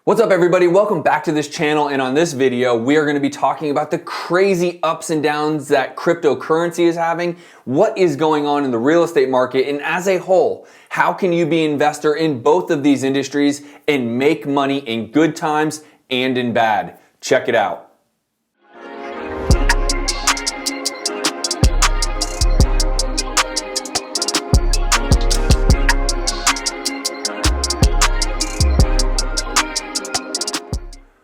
What's up everybody? Welcome back to this channel, and on this video we are going to be talking about the crazy ups and downs that cryptocurrency is having, what is going on in the real estate market, and as a whole, how can you be an investor in both of these industries and make money in good times and in bad. Check it out.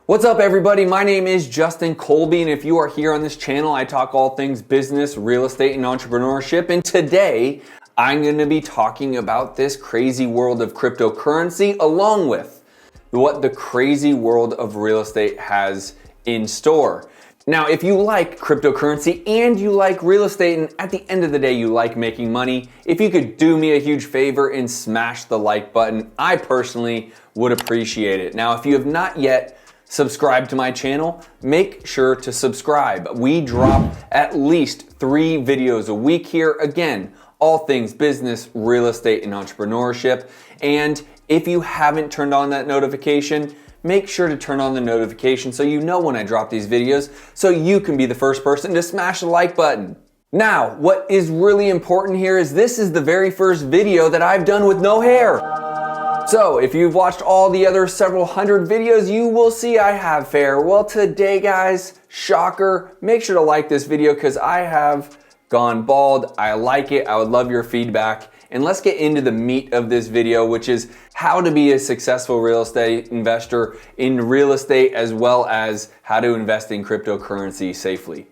What's up everybody? My name is Justin Colby, and if you are here on this channel, I talk all things business, real estate, and entrepreneurship. And today, I'm going to be talking about this crazy world of cryptocurrency along with what the crazy world of real estate has in store. Now, if you like cryptocurrency and you like real estate, and at the end of the day, you like making money, if you could do me a huge favor and smash the like button, I personally would appreciate it. Now, if you have not yet subscribe to my channel, make sure to subscribe. We drop at least 3 videos a week here. Again, all things business, real estate, and entrepreneurship. And if you haven't turned on that notification, make sure to turn on the notification so you know when I drop these videos, so you can be the first person to smash the like button. Now, what is really important here is this is the very first video that I've done with no hair. So if you've watched all the other several hundred videos, you will see I have hair. Well, today guys, shocker, make sure to like this video because I have gone bald. I like it. I would love your feedback. And let's get into the meat of this video, which is how to be a successful real estate investor in real estate, as well as how to invest in cryptocurrency safely.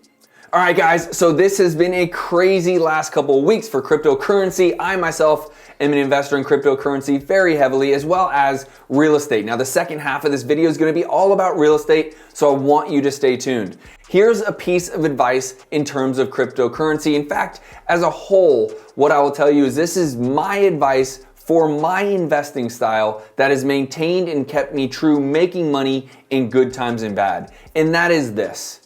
All right, guys, so this has been a crazy last couple of weeks for cryptocurrency. I myself am an investor in cryptocurrency very heavily, as well as real estate. Now, the second half of this video is going to be all about real estate, so I want you to stay tuned. Here's a piece of advice in terms of cryptocurrency. In fact, as a whole, what I will tell you is this is my advice for my investing style that has maintained and kept me true, making money in good times and bad. And that is this.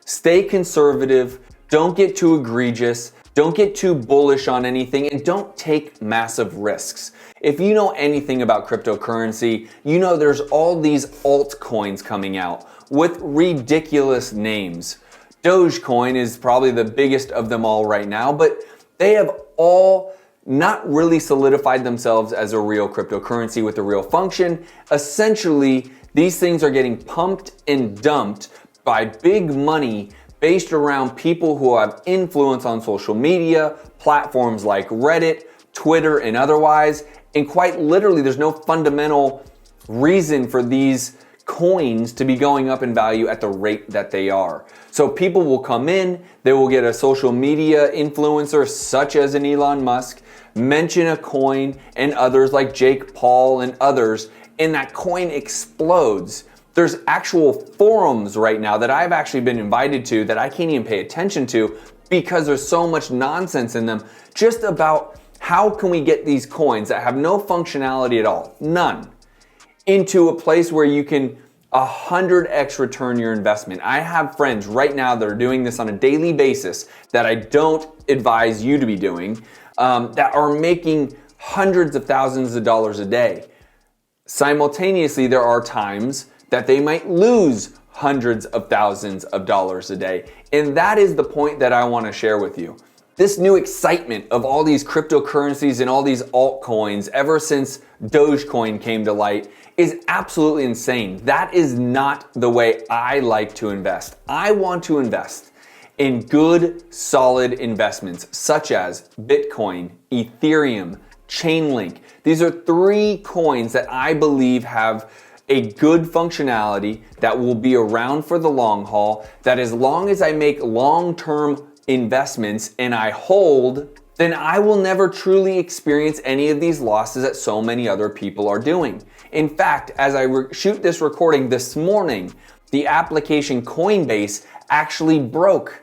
Stay conservative, don't get too egregious, don't get too bullish on anything, and don't take massive risks. If you know anything about cryptocurrency, you know there's all these altcoins coming out with ridiculous names. Dogecoin is probably the biggest of them all right now, but they have all not really solidified themselves as a real cryptocurrency with a real function. Essentially, these things are getting pumped and dumped by big money based around people who have influence on social media, platforms like Reddit, Twitter, and otherwise. And quite literally, there's no fundamental reason for these coins to be going up in value at the rate that they are. So people will come in, they will get a social media influencer such as an Elon Musk, mention a coin, and others like Jake Paul and others, and that coin explodes. There's actual forums right now that I've actually been invited to that I can't even pay attention to because there's so much nonsense in them just about how can we get these coins that have no functionality at all, none, into a place where you can 100x return your investment. I have friends right now that are doing this on a daily basis that I don't advise you to be doing, that are making hundreds of thousands of dollars a day. Simultaneously, there are times that they might lose hundreds of thousands of dollars a day. And that is the point that I want to share with you. This new excitement of all these cryptocurrencies and all these altcoins ever since Dogecoin came to light is absolutely insane. That is not the way I like to invest. I want to invest in good, solid investments such as Bitcoin, Ethereum, Chainlink. These are 3 coins that I believe have a good functionality that will be around for the long haul, that as long as I make long-term investments and I hold, then I will never truly experience any of these losses that so many other people are doing. In fact, as I shoot this recording this morning, the application Coinbase actually broke.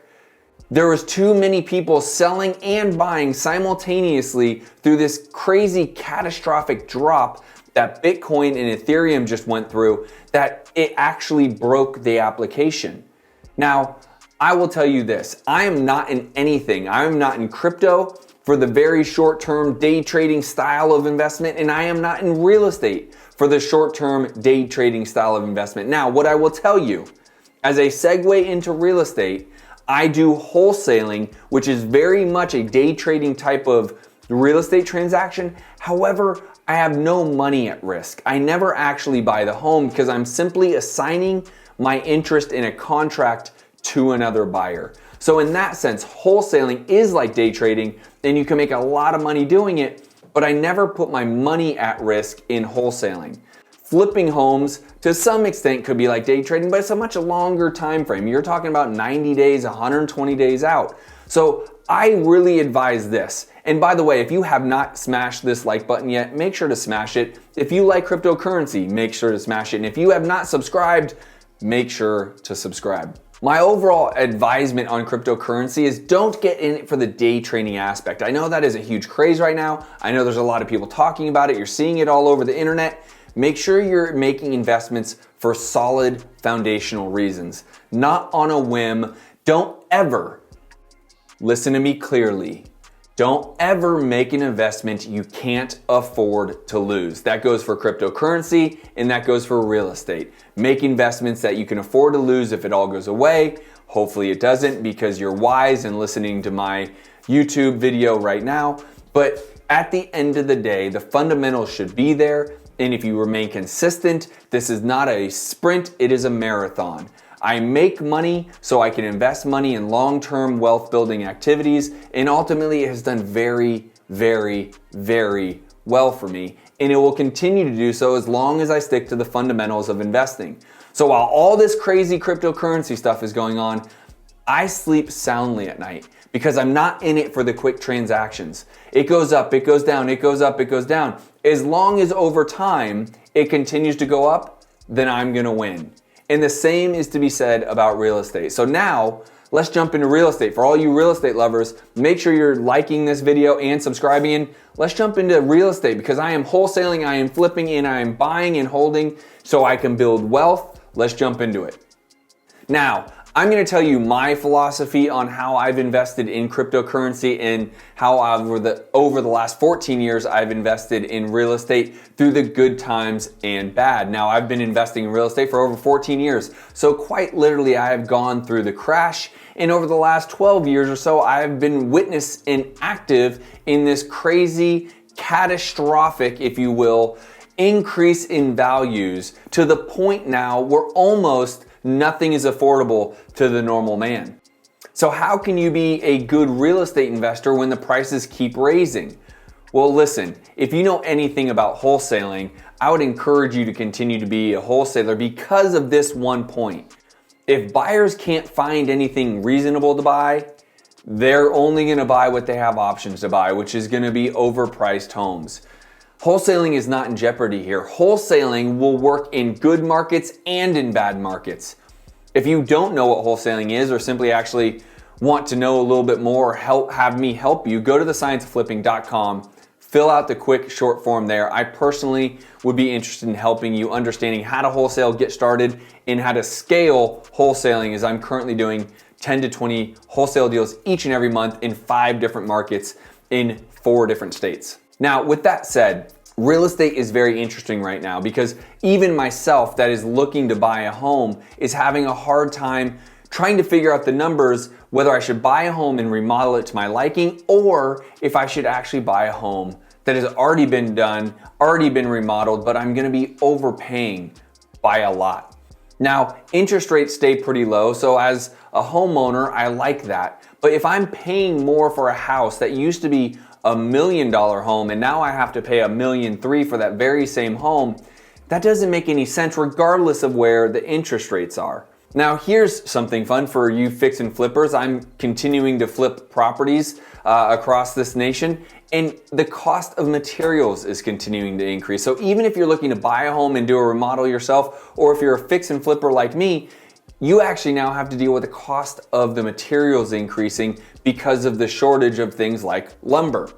There was too many people selling and buying simultaneously through this crazy catastrophic drop that Bitcoin and Ethereum just went through, that it actually broke the application. Now, I will tell you this, I am not in anything. I am not in crypto. for the very short-term day trading style of investment, and I am not in real estate for the short-term day trading style of investment. Now, what I will tell you, as a segue into real estate, I do wholesaling, which is very much a day trading type of real estate transaction. However, I have no money at risk. I never actually buy the home because I'm simply assigning my interest in a contract to another buyer. So in that sense, wholesaling is like day trading, and you can make a lot of money doing it, but I never put my money at risk in wholesaling. Flipping homes to some extent could be like day trading, but it's a much longer time frame. You're talking about 90 days, 120 days out. So I really advise this. And by the way, if you have not smashed this like button yet, make sure to smash it. If you like cryptocurrency, make sure to smash it. And if you have not subscribed, make sure to subscribe. My overall advisement on cryptocurrency is don't get in it for the day trading aspect. I know that is a huge craze right now. I know there's a lot of people talking about it. You're seeing it all over the internet. Make sure you're making investments for solid foundational reasons, not on a whim. Don't ever, listen to me clearly, don't ever make an investment you can't afford to lose. That goes for cryptocurrency and that goes for real estate. Make investments that you can afford to lose if it all goes away. Hopefully it doesn't because you're wise and listening to my YouTube video right now. But at the end of the day, the fundamentals should be there. And if you remain consistent, this is not a sprint, it is a marathon. I make money so I can invest money in long-term wealth building activities, and ultimately it has done very, very, very well for me, and it will continue to do so as long as I stick to the fundamentals of investing. So while all this crazy cryptocurrency stuff is going on, I sleep soundly at night because I'm not in it for the quick transactions. It goes up, it goes down, it goes up, it goes down. As long as over time it continues to go up, then I'm gonna win. And the same is to be said about real estate. So now, let's jump into real estate. For all you real estate lovers, make sure you're liking this video and subscribing in. Let's jump into real estate because I am wholesaling, I am flipping, and I am buying and holding so I can build wealth. Let's jump into it. Now, I'm gonna tell you my philosophy on how I've invested in cryptocurrency and how over the last 14 years I've invested in real estate through the good times and bad. Now, I've been investing in real estate for over 14 years. So quite literally, I have gone through the crash, and over the last 12 years or so, I've been witness and active in this crazy, catastrophic, if you will, increase in values to the point now where almost nothing is affordable to the normal man. So how can you be a good real estate investor when the prices keep raising? Well, listen, if you know anything about wholesaling, I would encourage you to continue to be a wholesaler because of this one point. If buyers can't find anything reasonable to buy, they're only gonna buy what they have options to buy, which is gonna be overpriced homes. Wholesaling is not in jeopardy here. Wholesaling will work in good markets and in bad markets. If you don't know what wholesaling is or simply actually want to know a little bit more or have me help you, go to thescienceofflipping.com, fill out the quick short form there. I personally would be interested in helping you understanding how to wholesale, get started, and how to scale wholesaling as I'm currently doing 10 to 20 wholesale deals each and every month in 5 different markets in 4 different states. Now, with that said, real estate is very interesting right now because even myself that is looking to buy a home is having a hard time trying to figure out the numbers, whether I should buy a home and remodel it to my liking or if I should actually buy a home that has already been done, already been remodeled, but I'm gonna be overpaying by a lot. Now, interest rates stay pretty low, so as a homeowner, I like that. But if I'm paying more for a house that used to be $1 million home and now I have to pay $1.3 million for that very same home, that doesn't make any sense regardless of where the interest rates are. Now here's something fun for you fix and flippers. I'm continuing to flip properties across this nation, and the cost of materials is continuing to increase. So even if you're looking to buy a home and do a remodel yourself, or if you're a fix and flipper like me, you actually now have to deal with the cost of the materials increasing because of the shortage of things like lumber.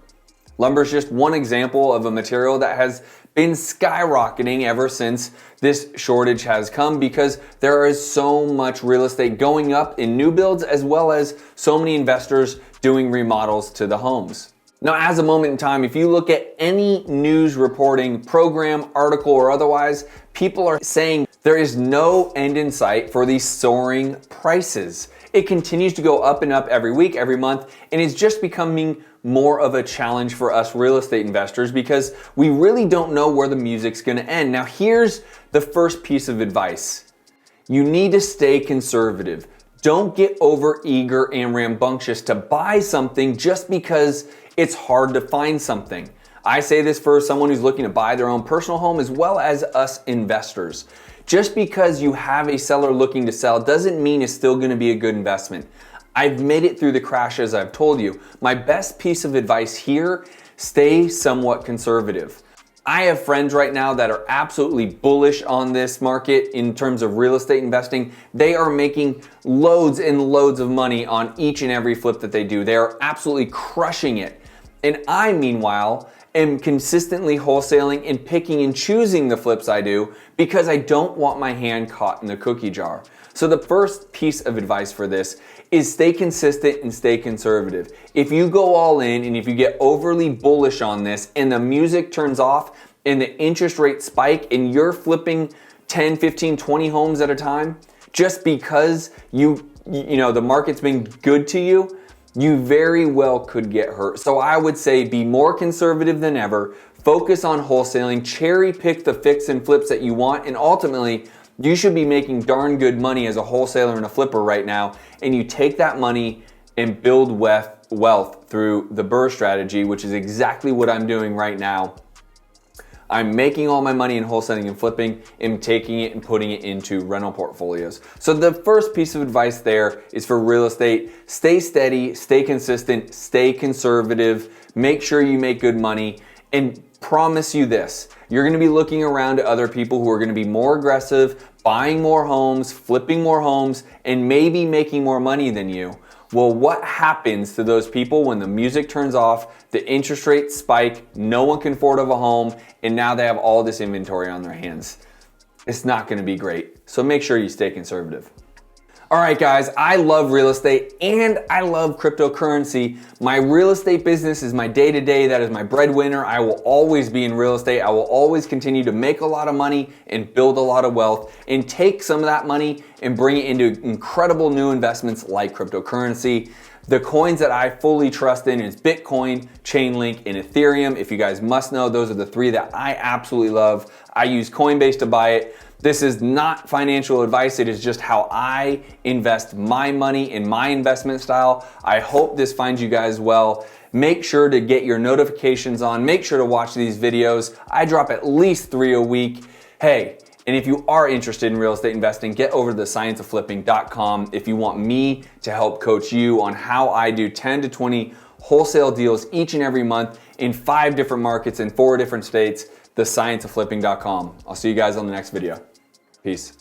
Lumber is just one example of a material that has been skyrocketing ever since this shortage has come because there is so much real estate going up in new builds as well as so many investors doing remodels to the homes. Now, as a moment in time, if you look at any news reporting program, article, or otherwise, people are saying there is no end in sight for these soaring prices. It continues to go up and up every week, every month, and it's just becoming more of a challenge for us real estate investors because we really don't know where the music's gonna end. Now, here's the first piece of advice. You need to stay conservative. Don't get over eager and rambunctious to buy something just because it's hard to find something. I say this for someone who's looking to buy their own personal home as well as us investors. Just because you have a seller looking to sell doesn't mean it's still gonna be a good investment. I've made it through the crashes, I've told you. My best piece of advice here, stay somewhat conservative. I have friends right now that are absolutely bullish on this market in terms of real estate investing. They are making loads and loads of money on each and every flip that they do. They are absolutely crushing it. And I, meanwhile, am consistently wholesaling and picking and choosing the flips I do because I don't want my hand caught in the cookie jar. So the first piece of advice for this is stay consistent and stay conservative. If you go all in and if you get overly bullish on this and the music turns off and the interest rate spike and you're flipping 10, 15, 20 homes at a time, just because you know the market's been good to you, you very well could get hurt. So I would say be more conservative than ever, focus on wholesaling, cherry pick the fix and flips that you want, and ultimately, you should be making darn good money as a wholesaler and a flipper right now, and you take that money and build wealth through the BRRRR strategy, which is exactly what I'm doing right now. I'm making all my money in wholesaling and flipping and taking it and putting it into rental portfolios. So the first piece of advice there is for real estate, stay steady, stay consistent, stay conservative, make sure you make good money, and promise you this, you're gonna be looking around at other people who are gonna be more aggressive, buying more homes, flipping more homes, and maybe making more money than you. Well, what happens to those people when the music turns off, the interest rates spike, no one can afford a home, and now they have all this inventory on their hands? It's not gonna be great. So make sure you stay conservative. All right, guys, I love real estate and I love cryptocurrency. My real estate business is my day-to-day. That is my breadwinner. I will always be in real estate. I will always continue to make a lot of money and build a lot of wealth and take some of that money and bring it into incredible new investments like cryptocurrency. The coins that I fully trust in is Bitcoin, Chainlink, and Ethereum. If you guys must know, those are the three that I absolutely love. I use Coinbase to buy it. This is not financial advice. It is just how I invest my money in my investment style. I hope this finds you guys well. Make sure to get your notifications on. Make sure to watch these videos. I drop at least 3 a week. Hey, and if you are interested in real estate investing, get over to thescienceofflipping.com if you want me to help coach you on how I do 10 to 20 wholesale deals each and every month in 5 different markets in 4 different states, thescienceofflipping.com. I'll see you guys on the next video. Peace.